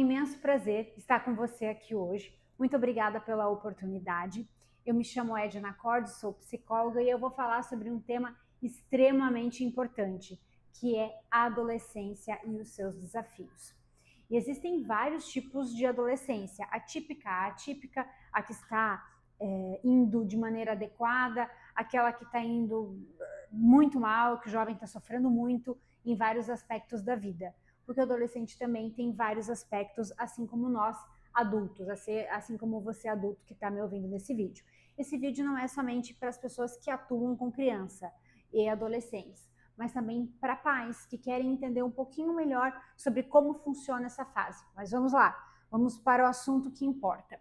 imenso prazer estar com você aqui hoje. Muito obrigada pela oportunidade. Eu me chamo Edna Cordes, sou psicóloga e eu vou falar sobre um tema extremamente importante, que é a adolescência e os seus desafios. E existem vários tipos de adolescência, a atípica, a que está indo de maneira adequada, aquela que está indo muito mal, que o jovem está sofrendo muito em vários aspectos da vida. Porque o adolescente também tem vários aspectos, assim como nós adultos, assim como você adulto que está me ouvindo nesse vídeo. Esse vídeo não é somente para as pessoas que atuam com criança e adolescentes, mas também para pais que querem entender um pouquinho melhor sobre como funciona essa fase. Mas vamos lá, vamos para o assunto que importa.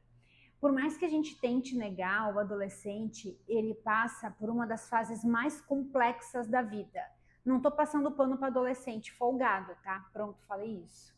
Por mais que a gente tente negar, o adolescente, ele passa por uma das fases mais complexas da vida. Não estou passando pano para adolescente folgado, tá? Pronto, falei isso.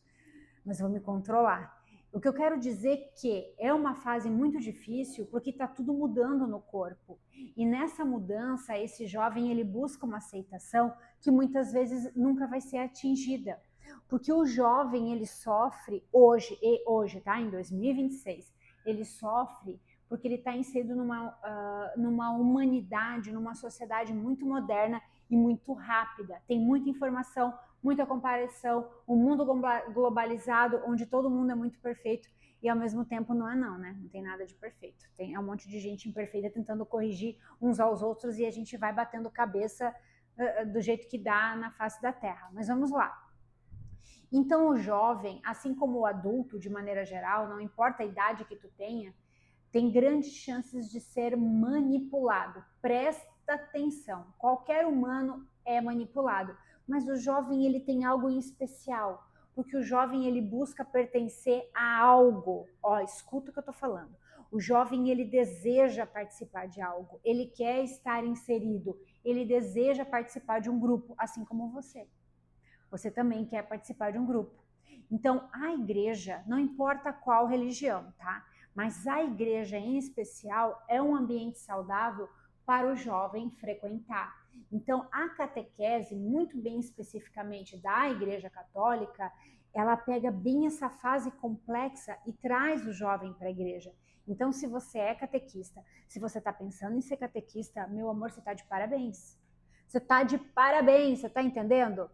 Mas vou me controlar. O que eu quero dizer que é uma fase muito difícil porque está tudo mudando no corpo. E nessa mudança, esse jovem ele busca uma aceitação que muitas vezes nunca vai ser atingida. Porque o jovem ele sofre hoje, tá? Em 2026, ele sofre porque ele está inserido numa humanidade, numa sociedade muito moderna e muito rápida. Tem muita informação, muita comparação, um mundo globalizado onde todo mundo é muito perfeito e ao mesmo tempo não é não, né? Não tem nada de perfeito. Tem um monte de gente imperfeita tentando corrigir uns aos outros e a gente vai batendo cabeça do jeito que dá na face da terra. Mas vamos lá. Então o jovem, assim como o adulto de maneira geral, não importa a idade que tu tenha, tem grandes chances de ser manipulado. Presta atenção, qualquer humano é manipulado, mas o jovem ele tem algo em especial, porque o jovem ele busca pertencer a algo. Ó, escuta o que eu tô falando. O jovem ele deseja participar de algo, ele quer estar inserido, ele deseja participar de um grupo, assim como você. Você também quer participar de um grupo. Então, a igreja, não importa qual religião, tá? Mas a igreja em especial é um ambiente saudável para o jovem frequentar. Então, a catequese, muito bem especificamente da Igreja Católica, ela pega bem essa fase complexa e traz o jovem para a igreja. Então, se você é catequista, se você está pensando em ser catequista, meu amor, você está de parabéns. Você está de parabéns, você está entendendo?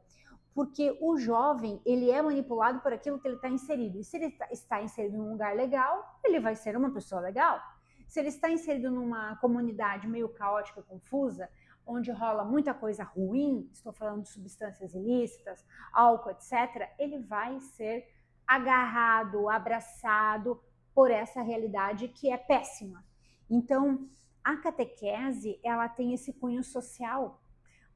Porque o jovem, ele é manipulado por aquilo que ele está inserido. E se ele está inserido num lugar legal, ele vai ser uma pessoa legal. Se ele está inserido numa comunidade meio caótica, confusa, onde rola muita coisa ruim, estou falando de substâncias ilícitas, álcool, etc., ele vai ser agarrado, abraçado por essa realidade que é péssima. Então, a catequese, ela tem esse cunho social,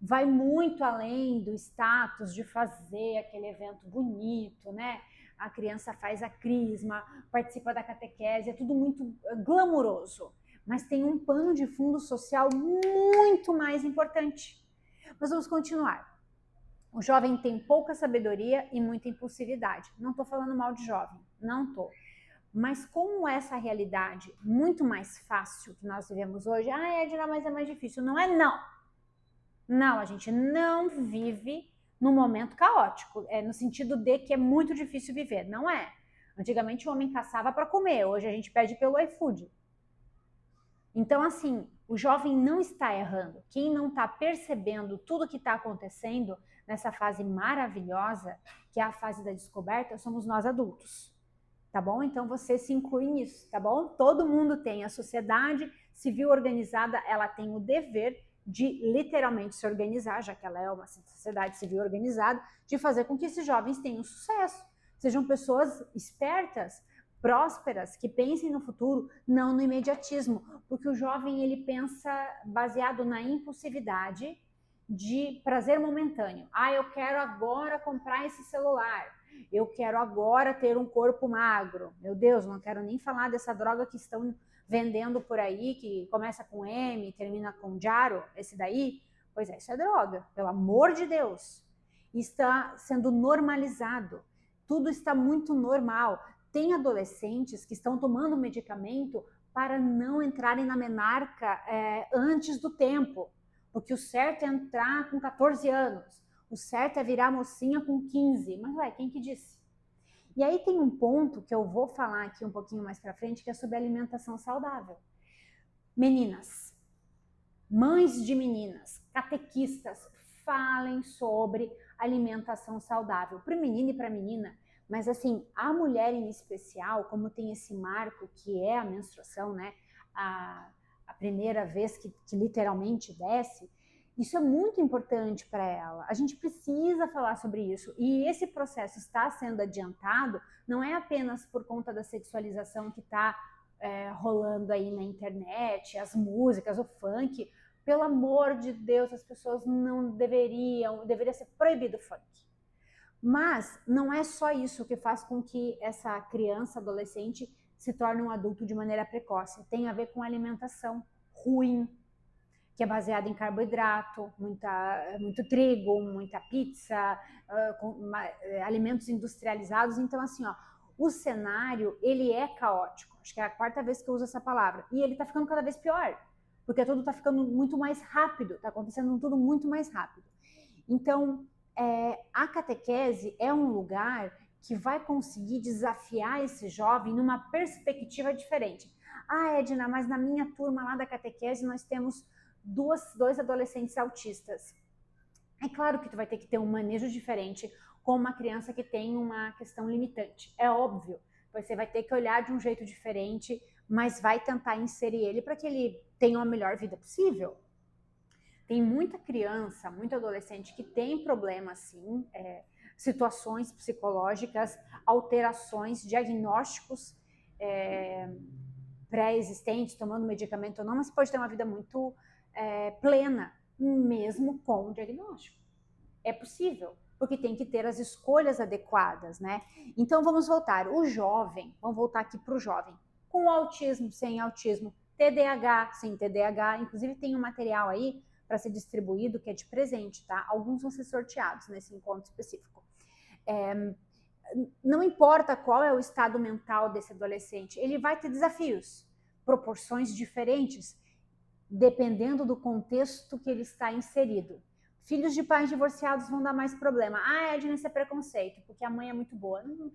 vai muito além do status de fazer aquele evento bonito, né? A criança faz a crisma, participa da catequese, é tudo muito glamuroso, mas tem um pano de fundo social muito mais importante. Mas vamos continuar. O jovem tem pouca sabedoria e muita impulsividade. Não estou falando mal de jovem, não estou. Mas como essa realidade muito mais fácil que nós vivemos hoje, Edna, mas é mais difícil. Não é não. Não, a gente não vive num momento caótico, no sentido de que é muito difícil viver, não é. Antigamente o homem caçava para comer, hoje a gente pede pelo iFood. Então, assim, o jovem não está errando. Quem não está percebendo tudo que está acontecendo nessa fase maravilhosa, que é a fase da descoberta, somos nós adultos. Tá bom? Então você se inclui nisso, tá bom? Todo mundo tem. A sociedade civil organizada, ela tem o dever de literalmente se organizar, já que ela é uma sociedade civil organizada, de fazer com que esses jovens tenham sucesso, sejam pessoas espertas, prósperas, que pensem no futuro, não no imediatismo, porque o jovem ele pensa baseado na impulsividade de prazer momentâneo. Eu quero agora comprar esse celular, eu quero agora ter um corpo magro, meu Deus, não quero nem falar dessa droga que estão vendendo por aí, que começa com M e termina com Jaro, esse daí, pois é, isso é droga, pelo amor de Deus. Está sendo normalizado, tudo está muito normal. Tem adolescentes que estão tomando medicamento para não entrarem na menarca antes do tempo, porque o certo é entrar com 14 anos, o certo é virar mocinha com 15, mas ué, quem que disse? E aí tem um ponto que eu vou falar aqui um pouquinho mais para frente, que é sobre alimentação saudável. Meninas, mães de meninas, catequistas, falem sobre alimentação saudável para o menino e para a menina, mas assim, a mulher em especial, como tem esse marco que é a menstruação, né? A primeira vez que literalmente desce, isso é muito importante para ela. A gente precisa falar sobre isso. E esse processo está sendo adiantado, não é apenas por conta da sexualização que está rolando aí na internet, as músicas, o funk. Pelo amor de Deus, as pessoas não deveria ser proibido o funk. Mas não é só isso que faz com que essa criança, adolescente, se torne um adulto de maneira precoce. Tem a ver com alimentação ruim, que é baseada em carboidrato, muito trigo, muita pizza, alimentos industrializados. Então, assim, ó, o cenário, ele é caótico. Acho que é a quarta vez que eu uso essa palavra. E ele tá ficando cada vez pior, porque tudo tá ficando muito mais rápido, tá acontecendo tudo muito mais rápido. Então, a catequese é um lugar que vai conseguir desafiar esse jovem numa perspectiva diferente. Ah, Edna, mas na minha turma lá da catequese nós temos dois adolescentes autistas. É claro que tu vai ter que ter um manejo diferente com uma criança que tem uma questão limitante. É óbvio. Você vai ter que olhar de um jeito diferente, mas vai tentar inserir ele para que ele tenha uma melhor vida possível. Tem muita criança, muito adolescente que tem problema, sim, situações psicológicas, alterações, diagnósticos pré-existentes, tomando medicamento ou não, mas pode ter uma vida muito plena, mesmo com o diagnóstico. É possível, porque tem que ter as escolhas adequadas, né? Então vamos voltar. O jovem, vamos voltar aqui para o jovem, com autismo, sem autismo, TDAH, sem TDAH, inclusive tem um material aí para ser distribuído que é de presente, tá? Alguns vão ser sorteados nesse encontro específico. Não importa qual é o estado mental desse adolescente, ele vai ter desafios, proporções diferentes, dependendo do contexto que ele está inserido. Filhos de pais divorciados vão dar mais problema. Ah, Edna, isso é preconceito, porque a mãe é muito boa. Não,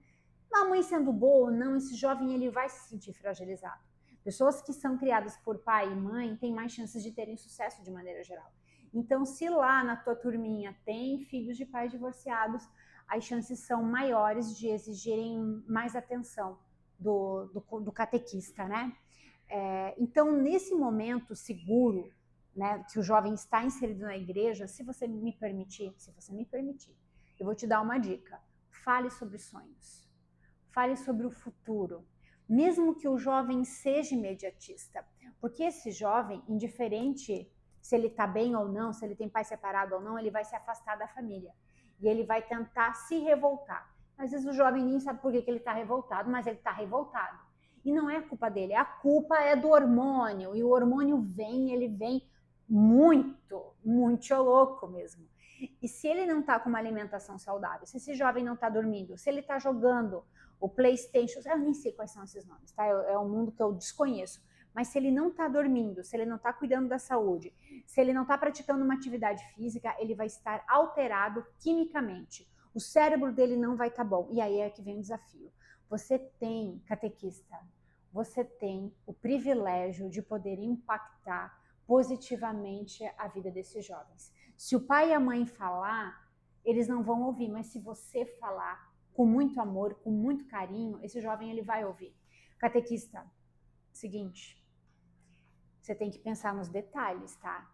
a mãe sendo boa ou não, esse jovem ele vai se sentir fragilizado. Pessoas que são criadas por pai e mãe têm mais chances de terem sucesso de maneira geral. Então, se lá na tua turminha tem filhos de pais divorciados, as chances são maiores de exigirem mais atenção do catequista, né? Então, nesse momento seguro, né, que o jovem está inserido na igreja, se você me permitir, eu vou te dar uma dica. Fale sobre sonhos. Fale sobre o futuro. Mesmo que o jovem seja imediatista. Porque esse jovem, indiferente se ele está bem ou não, se ele tem pai separado ou não, ele vai se afastar da família. E ele vai tentar se revoltar. Às vezes o jovem nem sabe por que ele está revoltado, mas ele está revoltado. E não é culpa dele, a culpa é do hormônio. E o hormônio ele vem muito louco mesmo. E se ele não está com uma alimentação saudável, se esse jovem não está dormindo, se ele está jogando o PlayStation, eu nem sei quais são esses nomes, tá? É um mundo que eu desconheço. Mas se ele não está dormindo, se ele não está cuidando da saúde, se ele não está praticando uma atividade física, ele vai estar alterado quimicamente. O cérebro dele não vai estar bom. E aí é que vem o desafio. Você tem, catequista, você tem o privilégio de poder impactar positivamente a vida desses jovens. Se o pai e a mãe falar, eles não vão ouvir, mas se você falar com muito amor, com muito carinho, esse jovem ele vai ouvir. Catequista, seguinte, você tem que pensar nos detalhes, tá?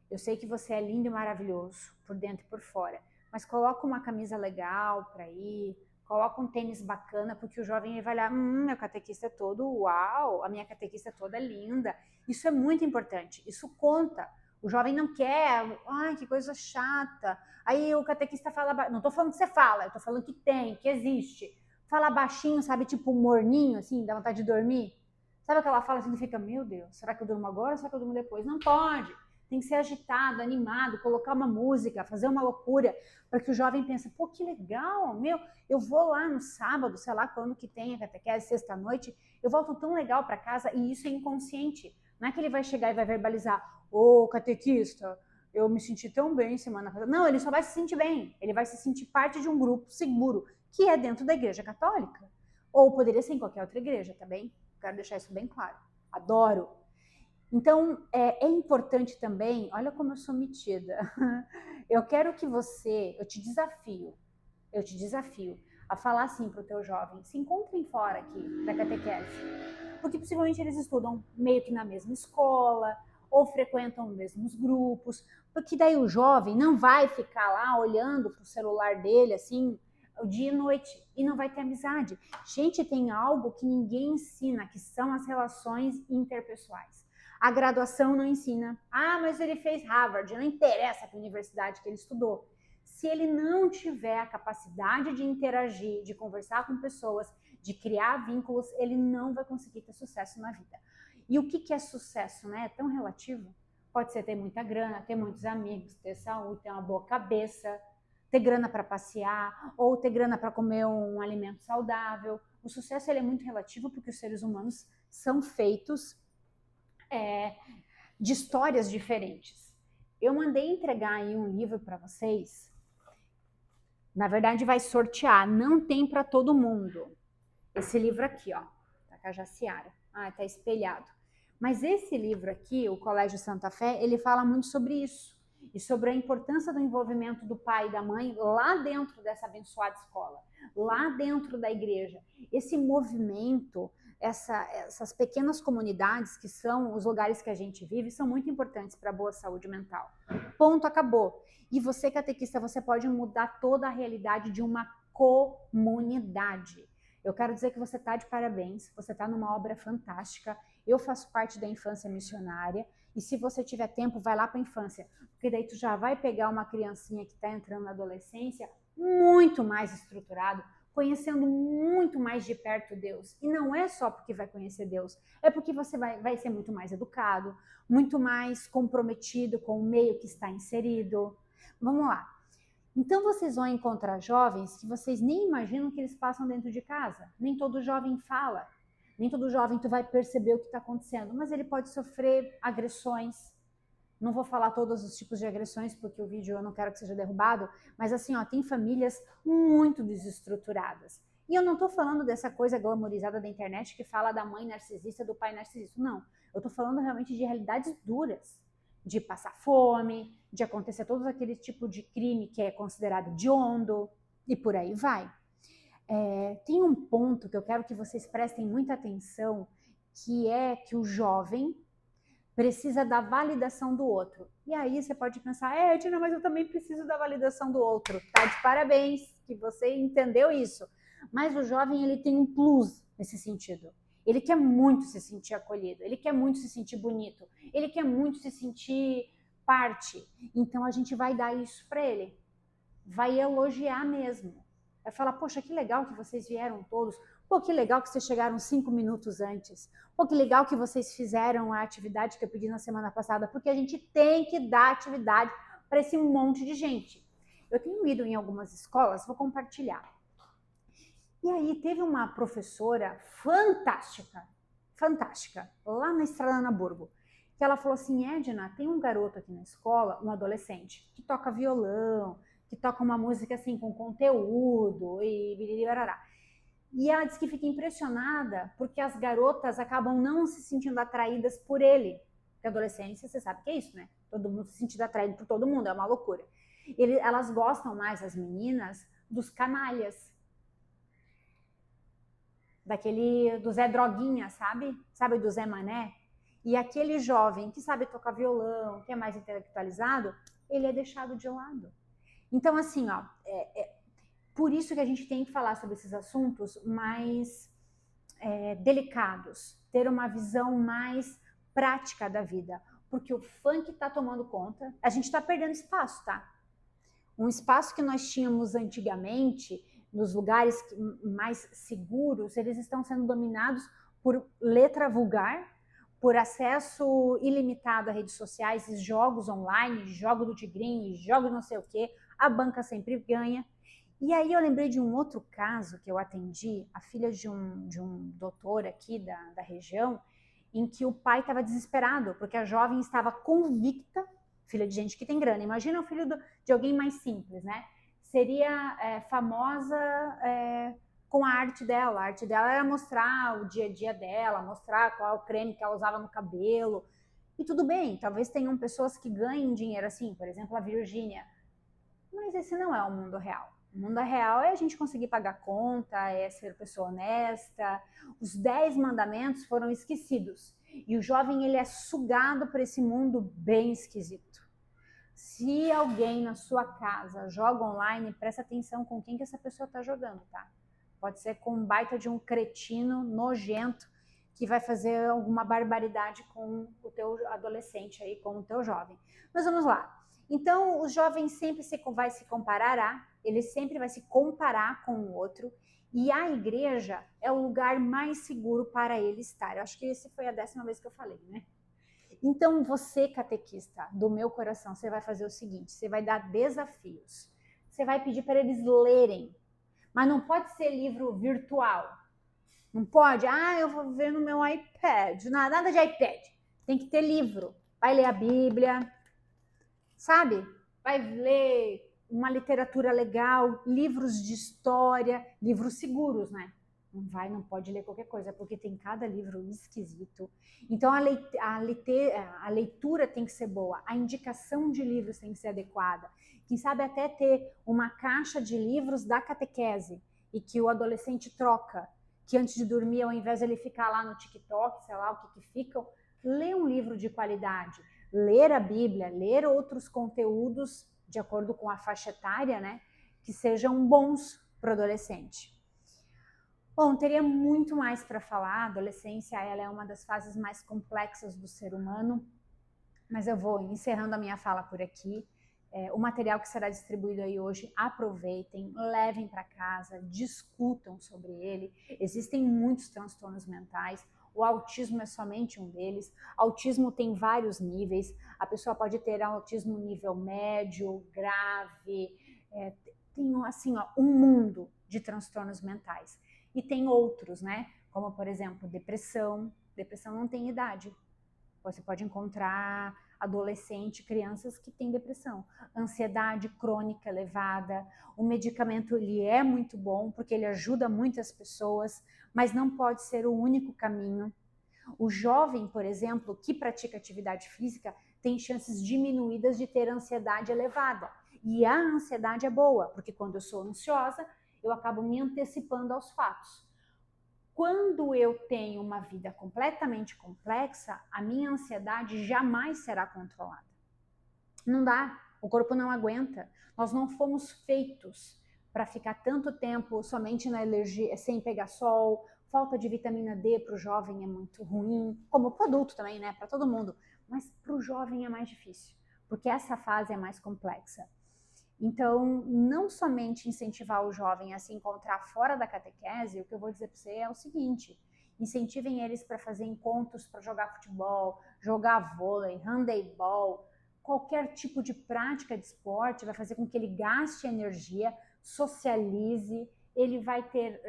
Eu sei que você é lindo e maravilhoso, por dentro e por fora, mas coloca uma camisa legal para ir, coloca um tênis bacana, porque o jovem ele vai olhar, meu catequista é todo uau, a minha catequista é toda linda. Isso é muito importante, isso conta. O jovem não quer, ai, que coisa chata. Aí o catequista fala, não tô falando que você fala, eu tô falando que tem, que existe. Fala baixinho, sabe, tipo morninho, assim, dá vontade de dormir. Sabe aquela fala assim que fica, meu Deus, será que eu durmo agora ou será que eu durmo depois? Não pode. Tem que ser agitado, animado, colocar uma música, fazer uma loucura, para que o jovem pense, pô, que legal, meu, eu vou lá no sábado, sei lá quando que tem a catequese, sexta-noite, eu volto tão legal para casa, e isso é inconsciente. Não é que ele vai chegar e vai verbalizar, ô, catequista, eu me senti tão bem semana passada. Não, ele só vai se sentir bem, ele vai se sentir parte de um grupo seguro, que é dentro da Igreja Católica. Ou poderia ser em qualquer outra igreja, tá bem? Quero deixar isso bem claro. Adoro. Então, é importante também, olha como eu sou metida. Eu quero que você, eu te desafio a falar assim para o teu jovem, se encontrem fora aqui da catequese. Porque possivelmente eles estudam meio que na mesma escola, ou frequentam os mesmos grupos, porque daí o jovem não vai ficar lá olhando para o celular dele, assim, o dia e noite, e não vai ter amizade. Gente, tem algo que ninguém ensina, que são as relações interpessoais. A graduação não ensina. Ah, mas ele fez Harvard, não interessa que universidade que ele estudou. Se ele não tiver a capacidade de interagir, de conversar com pessoas, de criar vínculos, ele não vai conseguir ter sucesso na vida. E o que é sucesso, né? É tão relativo. Pode ser ter muita grana, ter muitos amigos, ter saúde, ter uma boa cabeça, ter grana para passear, ou ter grana para comer um alimento saudável. O sucesso ele é muito relativo porque os seres humanos são feitos de histórias diferentes. Eu mandei entregar aí um livro para vocês. Na verdade, vai sortear. Não tem para todo mundo. Esse livro aqui, ó, da Cajaciara. Ah, tá espelhado. Mas esse livro aqui, o Colégio Santa Fé, ele fala muito sobre isso. E sobre a importância do envolvimento do pai e da mãe lá dentro dessa abençoada escola, lá dentro da igreja. Esse movimento, essas pequenas comunidades que são os lugares que a gente vive, são muito importantes para a boa saúde mental. Ponto, acabou. E você, catequista, você pode mudar toda a realidade de uma comunidade. Eu quero dizer que você está de parabéns, você está numa obra fantástica. Eu faço parte da infância missionária e se você tiver tempo, vai lá para a infância, porque daí tu já vai pegar uma criancinha que está entrando na adolescência muito mais estruturado, conhecendo muito mais de perto Deus. E não é só porque vai conhecer Deus, é porque você vai ser muito mais educado, muito mais comprometido com o meio que está inserido. Vamos lá. Então vocês vão encontrar jovens que vocês nem imaginam que eles passam dentro de casa. Nem todo jovem fala, nem todo jovem tu vai perceber o que está acontecendo, mas ele pode sofrer agressões. Não vou falar todos os tipos de agressões, porque o vídeo eu não quero que seja derrubado, mas assim, ó, tem famílias muito desestruturadas. E eu não estou falando dessa coisa glamorizada da internet que fala da mãe narcisista, do pai narcisista. Não, eu estou falando realmente de realidades duras, de passar fome, de acontecer todo aquele tipo de crime que é considerado hediondo, e por aí vai. Tem um ponto que eu quero que vocês prestem muita atenção, que é que o jovem precisa da validação do outro. E aí você pode pensar, Edna, mas eu também preciso da validação do outro. Tá de parabéns que você entendeu isso. Mas o jovem, ele tem um plus nesse sentido. Ele quer muito se sentir acolhido, ele quer muito se sentir bonito, ele quer muito se sentir parte. Então a gente vai dar isso para ele. Vai elogiar mesmo. Vai falar, poxa, que legal que vocês vieram todos. Pô, que legal que vocês chegaram 5 minutos antes. Pô, que legal que vocês fizeram a atividade que eu pedi na semana passada, porque a gente tem que dar atividade para esse monte de gente. Eu tenho ido em algumas escolas, vou compartilhar. E aí teve uma professora fantástica, lá na Estrada Naburgo, que ela falou assim, Edna, tem um garoto aqui na escola, um adolescente, que toca violão, que toca uma música assim com conteúdo e biriribarará. E ela disse que fica impressionada porque as garotas acabam não se sentindo atraídas por ele. Porque a adolescência, você sabe que é isso, né? Todo mundo se sentindo atraído por todo mundo, é uma loucura. Elas gostam mais, as meninas, dos canalhas. Do Zé Droguinha, sabe? Sabe do Zé Mané? E aquele jovem que sabe tocar violão, que é mais intelectualizado, ele é deixado de lado. Então, assim, ó, por isso que a gente tem que falar sobre esses assuntos mais delicados, ter uma visão mais prática da vida, porque o funk está tomando conta, a gente está perdendo espaço, tá? Um espaço que nós tínhamos antigamente, nos lugares mais seguros, eles estão sendo dominados por letra vulgar, por acesso ilimitado a redes sociais, jogos online, jogo do Tigrinho, jogo não sei o quê, a banca sempre ganha. E aí eu lembrei de um outro caso que eu atendi, a filha de um doutor aqui da região, em que o pai estava desesperado, porque a jovem estava convicta, filha de gente que tem grana, imagina o filho de alguém mais simples, né? Seria famosa com a arte dela. A arte dela era mostrar o dia a dia dela, mostrar qual é o creme que ela usava no cabelo. E tudo bem, talvez tenham pessoas que ganhem dinheiro assim, por exemplo, a Virgínia. Mas esse não é o mundo real. O mundo real é a gente conseguir pagar conta, é ser pessoa honesta. Os 10 mandamentos foram esquecidos. E o jovem, ele é sugado por esse mundo bem esquisito. Se alguém na sua casa joga online, presta atenção com quem que essa pessoa está jogando, tá? Pode ser com um baita de um cretino nojento que vai fazer alguma barbaridade com o teu adolescente aí, com o teu jovem. Mas vamos lá. Então, o jovem sempre vai se comparar, ele sempre vai se comparar com o outro, e a igreja é o lugar mais seguro para ele estar. Eu acho que essa foi a 10ª vez que eu falei, né? Então, você, catequista do meu coração, você vai fazer o seguinte, você vai dar desafios. Você vai pedir para eles lerem, mas não pode ser livro virtual. Não pode, eu vou ver no meu iPad. Nada de iPad. Tem que ter livro. Vai ler a Bíblia, sabe? Vai ler uma literatura legal, livros de história, livros seguros, né? Não pode ler qualquer coisa, porque tem cada livro esquisito. Então, a leitura tem que ser boa, a indicação de livros tem que ser adequada. Quem sabe até ter uma caixa de livros da catequese e que o adolescente troca, que antes de dormir, ao invés de ele ficar lá no TikTok, sei lá o que ficam, lê um livro de qualidade, ler a Bíblia, ler outros conteúdos de acordo com a faixa etária, né, que sejam bons para o adolescente. Bom, teria muito mais para falar. A adolescência, ela é uma das fases mais complexas do ser humano, mas eu vou encerrando a minha fala por aqui. O material que será distribuído aí hoje, aproveitem, levem para casa, discutam sobre ele. Existem muitos transtornos mentais, o autismo é somente um deles. Autismo tem vários níveis, a pessoa pode ter autismo nível médio, grave, tem assim, um mundo de transtornos mentais. E tem outros, né? Como, por exemplo, depressão. Depressão não tem idade. Você pode encontrar adolescente, crianças que têm depressão. Ansiedade crônica elevada. O medicamento, ele é muito bom, porque ele ajuda muitas pessoas, mas não pode ser o único caminho. O jovem, por exemplo, que pratica atividade física, tem chances diminuídas de ter ansiedade elevada. E a ansiedade é boa, porque quando eu sou ansiosa, eu acabo me antecipando aos fatos. Quando eu tenho uma vida completamente complexa, a minha ansiedade jamais será controlada. Não dá, o corpo não aguenta. Nós não fomos feitos para ficar tanto tempo somente na alergia, sem pegar sol. Falta de vitamina D para o jovem é muito ruim, como para o adulto também, né? Para todo mundo. Mas para o jovem é mais difícil, porque essa fase é mais complexa. Então, não somente incentivar o jovem a se encontrar fora da catequese, o que eu vou dizer para você é o seguinte: incentivem eles para fazer encontros para jogar futebol, jogar vôlei, handebol, qualquer tipo de prática de esporte vai fazer com que ele gaste energia, socialize, ele vai ter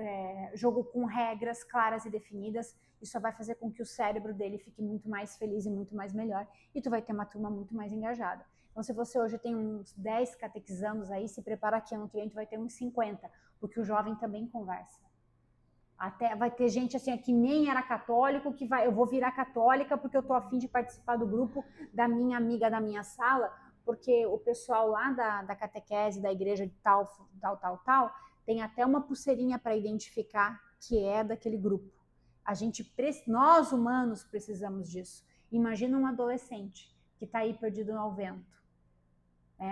jogo com regras claras e definidas, isso vai fazer com que o cérebro dele fique muito mais feliz e muito mais melhor, e tu vai ter uma turma muito mais engajada. Então, se você hoje tem uns 10 catequizandos aí, se prepara que ano que vem tu vai ter uns 50, porque o jovem também conversa. Até vai ter gente assim que nem era católico, que vai, eu vou virar católica porque eu tô a fim de participar do grupo da minha amiga da minha sala, porque o pessoal lá da catequese, da igreja de tal, tem até uma pulseirinha para identificar que é daquele grupo. Nós humanos precisamos disso. Imagina um adolescente que está aí perdido ao vento.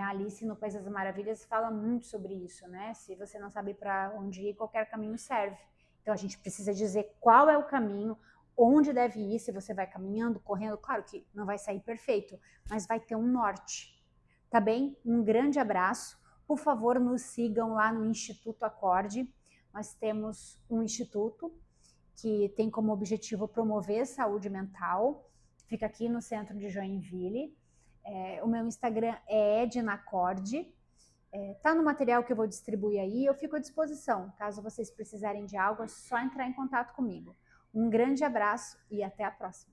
Alice no País das Maravilhas fala muito sobre isso, né? Se você não sabe para onde ir, qualquer caminho serve. Então a gente precisa dizer qual é o caminho, onde deve ir, se você vai caminhando, correndo, claro que não vai sair perfeito, mas vai ter um norte, tá bem? Um grande abraço, por favor nos sigam lá no Instituto Acorde, nós temos um instituto que tem como objetivo promover saúde mental, fica aqui no centro de Joinville. O meu Instagram é ednacorde, tá no material que eu vou distribuir aí, eu fico à disposição, caso vocês precisarem de algo, é só entrar em contato comigo. Um grande abraço e até a próxima.